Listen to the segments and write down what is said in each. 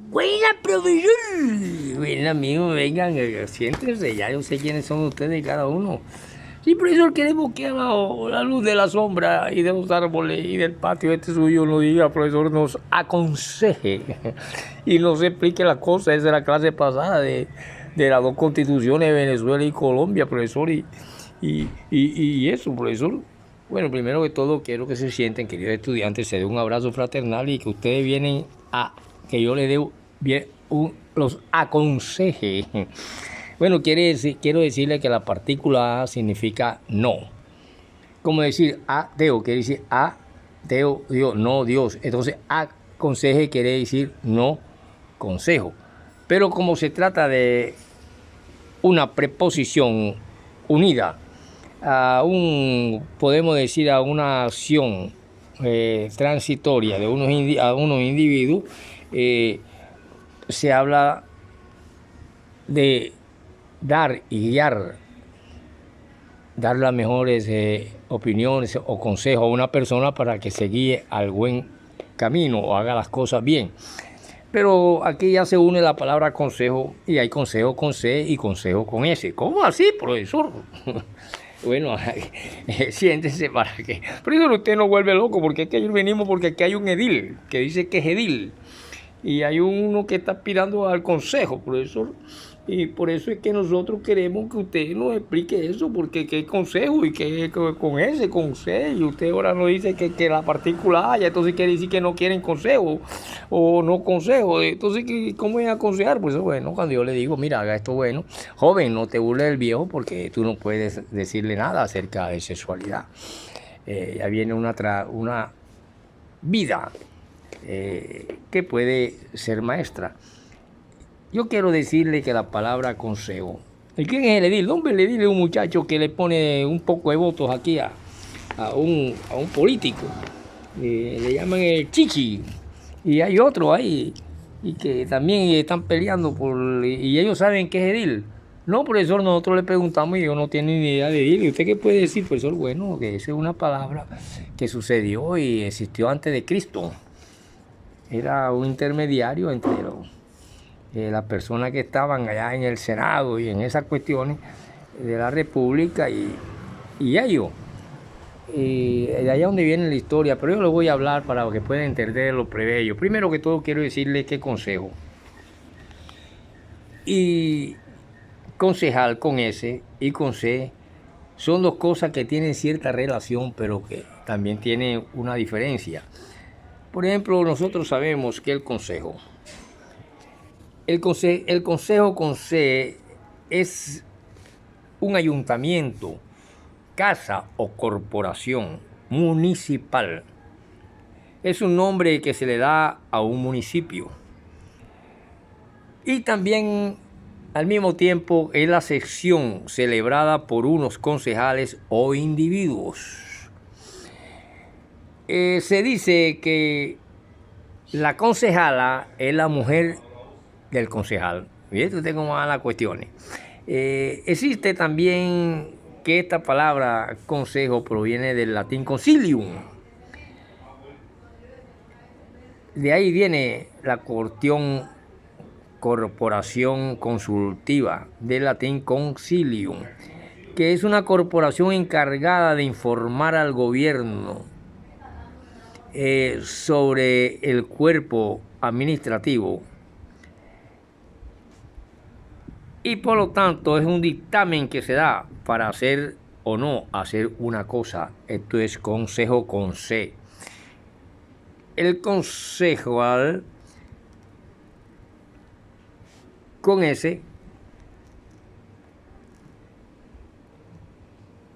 Buena, profesor. Ven, amigo, vengan, siéntense, ya yo sé quiénes son ustedes cada uno. Sí, profesor, queremos que abajo la luz de la sombra y de los árboles y del patio este suyo nos diga, profesor, nos aconseje y nos explique las cosas. Esa es la clase pasada de las dos constituciones de Venezuela y Colombia, profesor, y eso, profesor. Bueno, primero que todo, quiero que se sienten, queridos estudiantes, se den un abrazo fraternal y que ustedes vienen a que yo les dé los aconseje. Bueno, quiero decirle que la partícula A significa no. Como decir ateo, quiere decir ateo, Dios, no Dios. Entonces, aconseje quiere decir no consejo. Pero como se trata de una preposición unida podemos decir, a una acción transitoria de unos individuos, se habla de dar y guiar, dar las mejores opiniones o consejos a una persona para que se guíe al buen camino o haga las cosas bien. Pero aquí ya se une la palabra consejo y hay consejo con C y consejo con S. ¿Cómo así, profesor? Bueno, siéntese para que... Pero usted no vuelve loco, porque es que venimos porque aquí hay un edil que dice que es edil. Y hay uno que está aspirando al consejo, profesor. Y por eso es que nosotros queremos que usted nos explique eso, porque qué consejo y qué con ese consejo. Y usted ahora nos dice que la partícula haya, entonces quiere decir que no quieren consejo o no consejo. Entonces, ¿cómo es aconsejar? Pues bueno, cuando yo le digo, mira, haga esto bueno, joven, no te burles del viejo porque tú no puedes decirle nada acerca de sexualidad. Ya viene una vida que puede ser maestra. Yo quiero decirle que la palabra consejo. ¿Y quién es el edil? Hombre, el edil es un muchacho que le pone un poco de votos aquí a un político. Le llaman el chichi. Y hay otro ahí y que también están peleando y ellos saben que es edil. No, profesor, nosotros le preguntamos y ellos no tienen ni idea de edil. ¿Y usted qué puede decir, profesor? Bueno, que esa es una palabra que sucedió y existió antes de Cristo. Era un intermediario entre las personas que estaban allá en el Senado y en esas cuestiones de la República y ellos. Y de allá donde viene la historia, pero yo les voy a hablar para que puedan entender lo plebeyo. Primero que todo quiero decirles qué consejo. Y concejal con S y con C son dos cosas que tienen cierta relación, pero que también tienen una diferencia. Por ejemplo, nosotros sabemos que el consejo con C es un ayuntamiento, casa o corporación municipal. Es un nombre que se le da a un municipio. Y también, al mismo tiempo, es la sesión celebrada por unos concejales o individuos. Se dice que la concejala es la mujer del concejal. Fíjate usted cómo van las cuestiones. Existe también que esta palabra consejo proviene del latín concilium. De ahí viene la corporación consultiva, del latín concilium, que es una corporación encargada de informar al gobierno sobre el cuerpo administrativo. Y por lo tanto es un dictamen que se da para hacer o no hacer una cosa. Esto es consejo con C. El concejal con S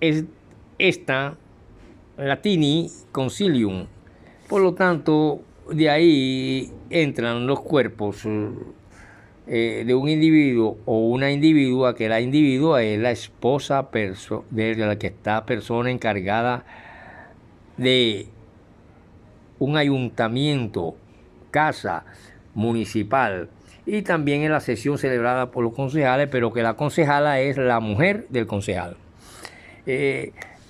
es esta latini concilium. Por lo tanto, de ahí entran los cuerpos de un individuo o una individua, que la individua es la esposa de la que está persona encargada de un ayuntamiento, casa municipal, y también en la sesión celebrada por los concejales, pero que la concejala es la mujer del concejal.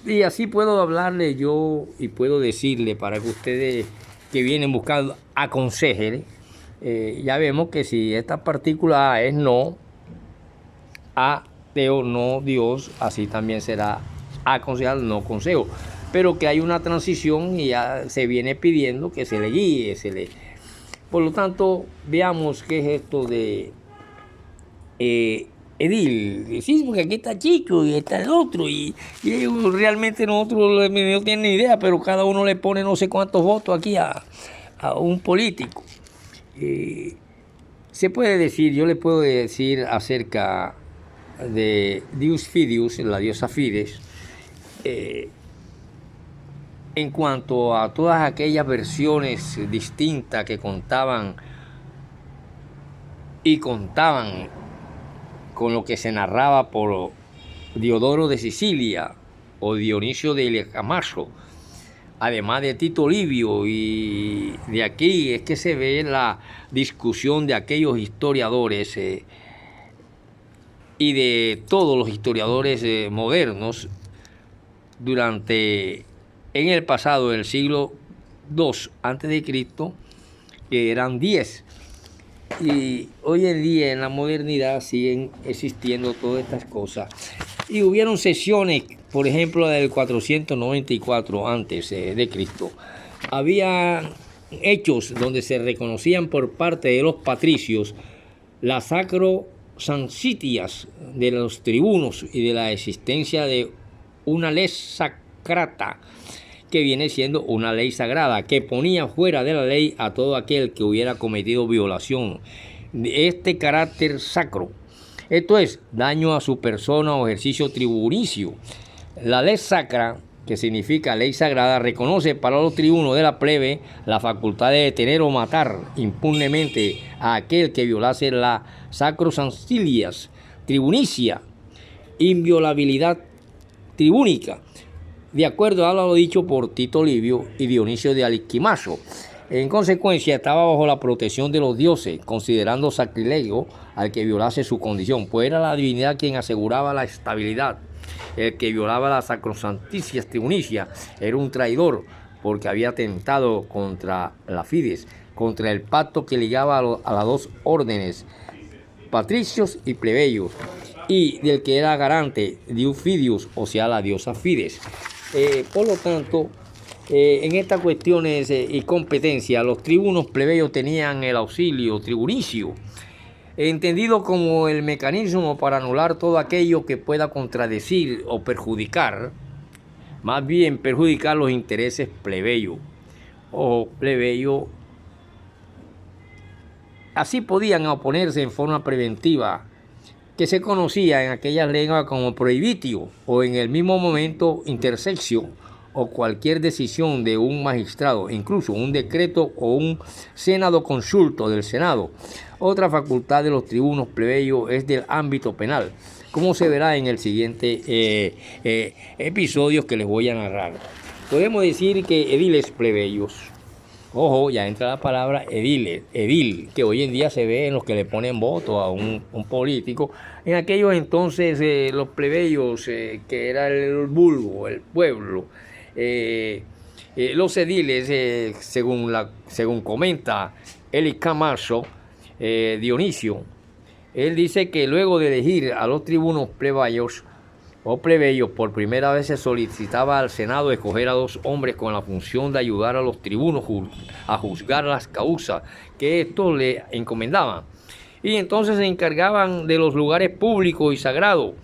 Y así puedo hablarle yo y puedo decirle para que ustedes que vienen buscando aconsejen ya vemos que si esta partícula A es no, ateo, no Dios, así también será aconsejado, no consejo. Pero que hay una transición y ya se viene pidiendo que se le guíe, Por lo tanto, veamos qué es esto de edil. Sí, porque aquí está Chico y está el otro, y realmente nosotros no tienen ni idea, pero cada uno le pone no sé cuántos votos aquí a un político. Se puede decir, yo le puedo decir acerca de Deus Fideus, la diosa Fides, en cuanto a todas aquellas versiones distintas que contaban con lo que se narraba por Diodoro de Sicilia o Dionisio de Lecamaso, además de Tito Livio, y de aquí es que se ve la discusión de aquellos historiadores y de todos los historiadores modernos en el pasado del siglo II a.C., que eran 10. Y hoy en día en la modernidad siguen existiendo todas estas cosas. Y hubieron sesiones, por ejemplo, del 494 a.C. Había hechos donde se reconocían por parte de los patricios las sacrosanctitias de los tribunos y de la existencia de una lex sacrata, que viene siendo una ley sagrada, que ponía fuera de la ley a todo aquel que hubiera cometido violación de este carácter sacro. Esto es, daño a su persona o ejercicio tribunicio. La ley sacra, que significa ley sagrada, reconoce para los tribunos de la plebe la facultad de detener o matar impunemente a aquel que violase la sacrosanctilias tribunicia, inviolabilidad tribúnica, de acuerdo a lo dicho por Tito Livio y Dionisio de Aliquimaso. En consecuencia, estaba bajo la protección de los dioses, considerando sacrilegio al que violase su condición, pues era la divinidad quien aseguraba la estabilidad. El que violaba las sacrosancticias tribunicia era un traidor, porque había atentado contra la Fides, contra el pacto que ligaba a las dos órdenes, patricios y plebeyos, y del que era garante Deus Fideus, o sea, la diosa Fides. Por lo tanto, en estas cuestiones y competencias, los tribunos plebeyos tenían el auxilio tribunicio, entendido como el mecanismo para anular todo aquello que pueda contradecir o perjudicar, más bien perjudicar los intereses plebeyos o plebeyo. Así podían oponerse en forma preventiva, que se conocía en aquellas lenguas como prohibitio, o en el mismo momento intersección, o cualquier decisión de un magistrado, incluso un decreto o un senado consulto del Senado. Otra facultad de los tribunos plebeyos es del ámbito penal, como se verá en el siguiente episodio que les voy a narrar. Podemos decir que ediles plebeyos, ojo, ya entra la palabra edil, que hoy en día se ve en los que le ponen voto a un político. En aquellos entonces los plebeyos, que era el vulgo, el pueblo, los ediles, según comenta Licamaso, Dionisio, él dice que luego de elegir a los tribunos plebeyos por primera vez se solicitaba al Senado escoger a 2 hombres con la función de ayudar a los tribunos a juzgar las causas que estos le encomendaban. Y entonces se encargaban de los lugares públicos y sagrados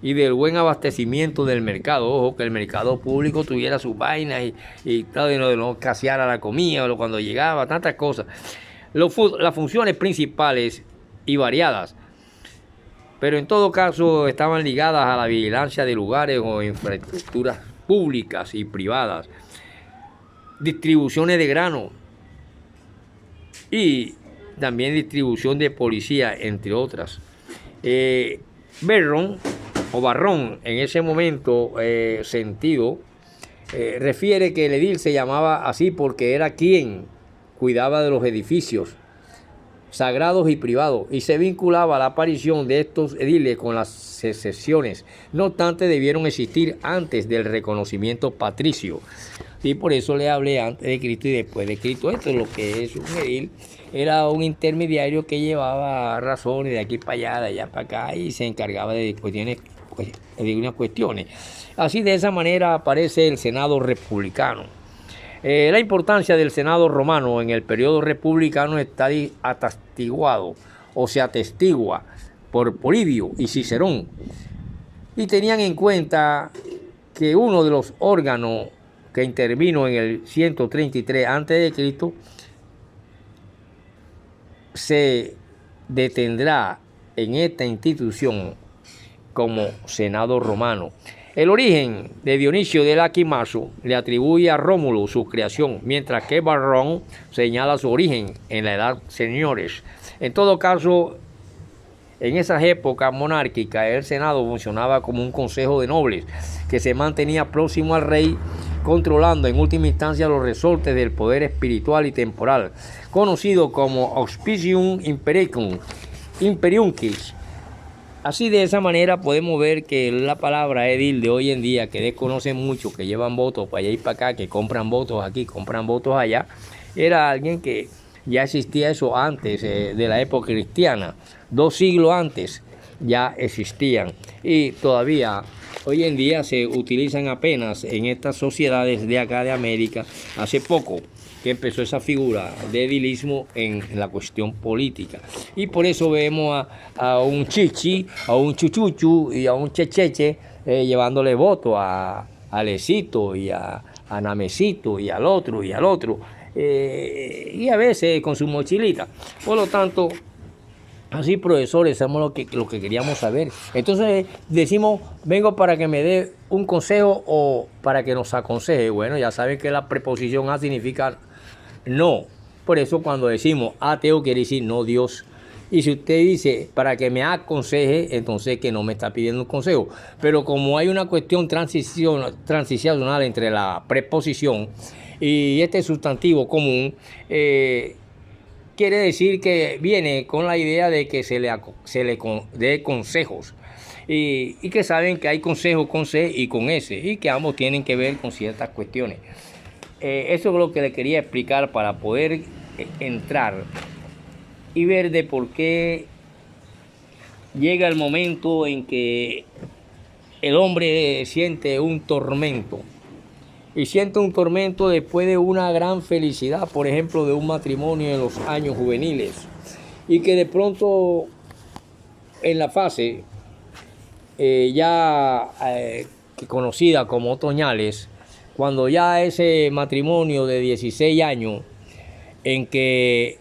y del buen abastecimiento del mercado. Ojo, que el mercado público tuviera sus vainas y todo, de no escaseara la comida cuando llegaba, tantas cosas. Las funciones principales y variadas, pero en todo caso estaban ligadas a la vigilancia de lugares o infraestructuras públicas y privadas, distribuciones de grano y también distribución de policía, entre otras. Barrón, en ese momento refiere que el edil se llamaba así porque era quien cuidaba de los edificios sagrados y privados, y se vinculaba la aparición de estos ediles con las secesiones. No obstante, debieron existir antes del reconocimiento patricio. Y por eso le hablé antes de Cristo y después de Cristo. Esto es lo que es un edil. Era un intermediario que llevaba razones de aquí para allá, de allá para acá, y se encargaba de unas cuestiones. Así, de esa manera aparece el Senado republicano. La importancia del Senado romano en el periodo republicano está atestiguado o se atestigua por Polibio y Cicerón, y tenían en cuenta que uno de los órganos que intervino en el 133 a.C. se detendrá en esta institución como Senado romano. El origen de Dionisio de Laquimazo le atribuye a Rómulo su creación, mientras que Varrón señala su origen en la edad señores. En todo caso, en esas épocas monárquicas, el Senado funcionaba como un consejo de nobles que se mantenía próximo al rey, controlando en última instancia los resortes del poder espiritual y temporal, conocido como Auspicium Imperiuncis. Así, de esa manera podemos ver que la palabra edil de hoy en día, que desconocen mucho, que llevan votos para allá y para acá, que compran votos aquí, compran votos allá, era alguien que ya existía eso antes de la época cristiana. 2 siglos antes ya existían, y todavía hoy en día se utilizan apenas en estas sociedades de acá de América. Hace poco que empezó esa figura de edilismo en la cuestión política, y por eso vemos a un chichi, a un chuchuchu y a un checheche llevándole voto a Lecito y a Namecito y al otro y a veces con su mochilita. Por lo tanto, así, profesores, sabemos lo que queríamos saber. Entonces decimos, vengo para que me dé un consejo o para que nos aconseje. Bueno, ya saben que la preposición a significa no. Por eso cuando decimos ateo quiere decir no Dios. Y si usted dice para que me aconseje, entonces que no me está pidiendo un consejo. Pero como hay una cuestión transicional entre la preposición y este sustantivo común, quiere decir que viene con la idea de que se le dé consejos, y que saben que hay consejos con C y con S, y que ambos tienen que ver con ciertas cuestiones. Eso es lo que le quería explicar para poder entrar y ver de por qué llega el momento en que el hombre siente un tormento. Y siente un tormento después de una gran felicidad, por ejemplo, de un matrimonio en los años juveniles. Y que de pronto, en la fase conocida como otoñales, cuando ya ese matrimonio de 16 años, en que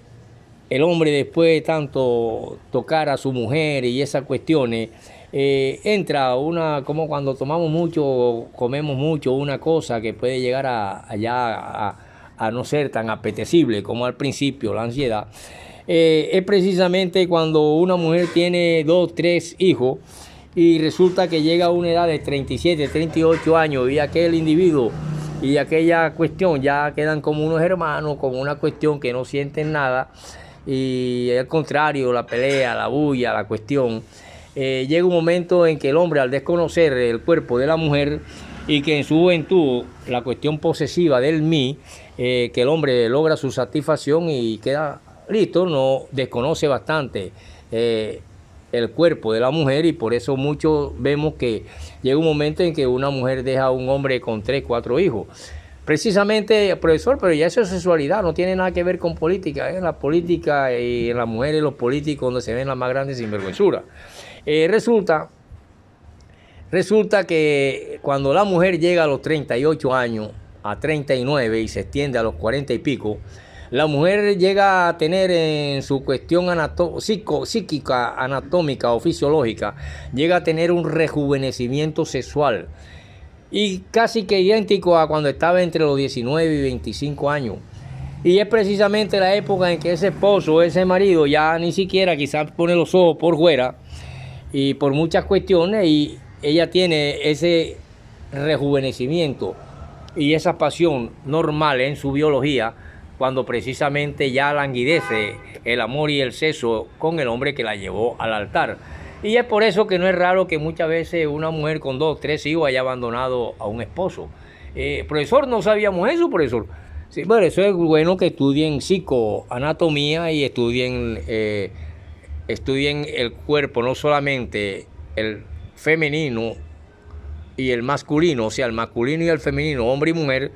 el hombre, después de tanto tocar a su mujer y esas cuestiones, entra como cuando tomamos mucho, comemos mucho, una cosa que puede llegar a no ser tan apetecible como al principio, la ansiedad. Es precisamente cuando una mujer tiene 2, 3 hijos y resulta que llega a una edad de 37, 38 años, y aquel individuo y aquella cuestión ya quedan como unos hermanos, con una cuestión que no sienten nada, y al contrario, la pelea, la bulla, la cuestión. Llega un momento en que el hombre, al desconocer el cuerpo de la mujer, y que en su juventud la cuestión posesiva del mí, que el hombre logra su satisfacción y queda listo, no desconoce bastante el cuerpo de la mujer, y por eso muchos vemos que llega un momento en que una mujer deja a un hombre con 3, 4 hijos. Precisamente, profesor, pero ya eso es sexualidad, no tiene nada que ver con política. En la política y en las mujeres, los políticos, donde se ven las más grandes sinvergüenzuras. Resulta que cuando la mujer llega a los 38 años, a 39 y se extiende a los 40 y pico, la mujer llega a tener en su cuestión psíquica, anatómica o fisiológica, llega a tener un rejuvenecimiento sexual, y casi que idéntico a cuando estaba entre los 19 y 25 años. Y es precisamente la época en que ese esposo, ese marido, ya ni siquiera quizás pone los ojos por fuera, y por muchas cuestiones, y ella tiene ese rejuvenecimiento y esa pasión normal en su biología, cuando precisamente ya languidece el amor y el sexo con el hombre que la llevó al altar. Y es por eso que no es raro que muchas veces una mujer con 2, 3 hijos haya abandonado a un esposo. Profesor, no sabíamos eso, profesor. Sí, bueno, eso es bueno que estudien psicoanatomía y estudien el cuerpo, no solamente el femenino y el masculino, o sea, el masculino y el femenino, hombre y mujer,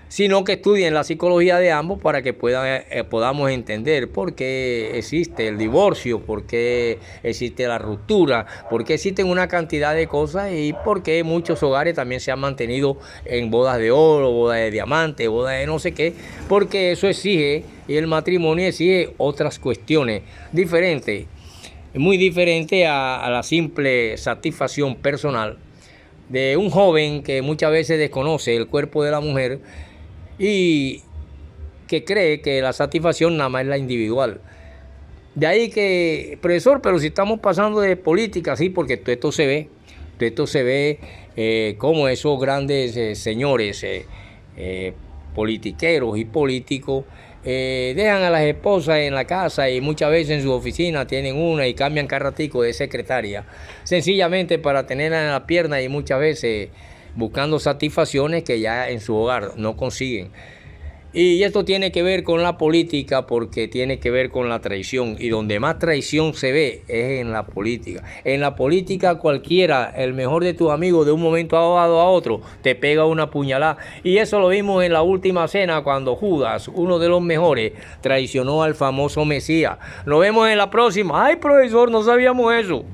sino que estudien la psicología de ambos para que podamos entender por qué existe el divorcio, por qué existe la ruptura, por qué existen una cantidad de cosas y por qué muchos hogares también se han mantenido en bodas de oro, bodas de diamante, bodas de no sé qué, porque eso exige, y el matrimonio exige otras cuestiones diferentes, muy diferentes a la simple satisfacción personal de un joven que muchas veces desconoce el cuerpo de la mujer y que cree que la satisfacción nada más es la individual. De ahí que, profesor, pero si estamos pasando de política, sí, porque todo esto se ve como esos grandes señores politiqueros y políticos dejan a las esposas en la casa y muchas veces en su oficina tienen una y cambian cada ratico de secretaria, sencillamente para tenerla en la pierna y muchas veces buscando satisfacciones que ya en su hogar no consiguen. Y esto tiene que ver con la política porque tiene que ver con la traición. Y donde más traición se ve es en la política. En la política cualquiera, el mejor de tus amigos, de un momento dado a otro, te pega una puñalada. Y eso lo vimos en la última cena cuando Judas, uno de los mejores, traicionó al famoso Mesías. Nos vemos en la próxima. Ay, profesor, no sabíamos eso.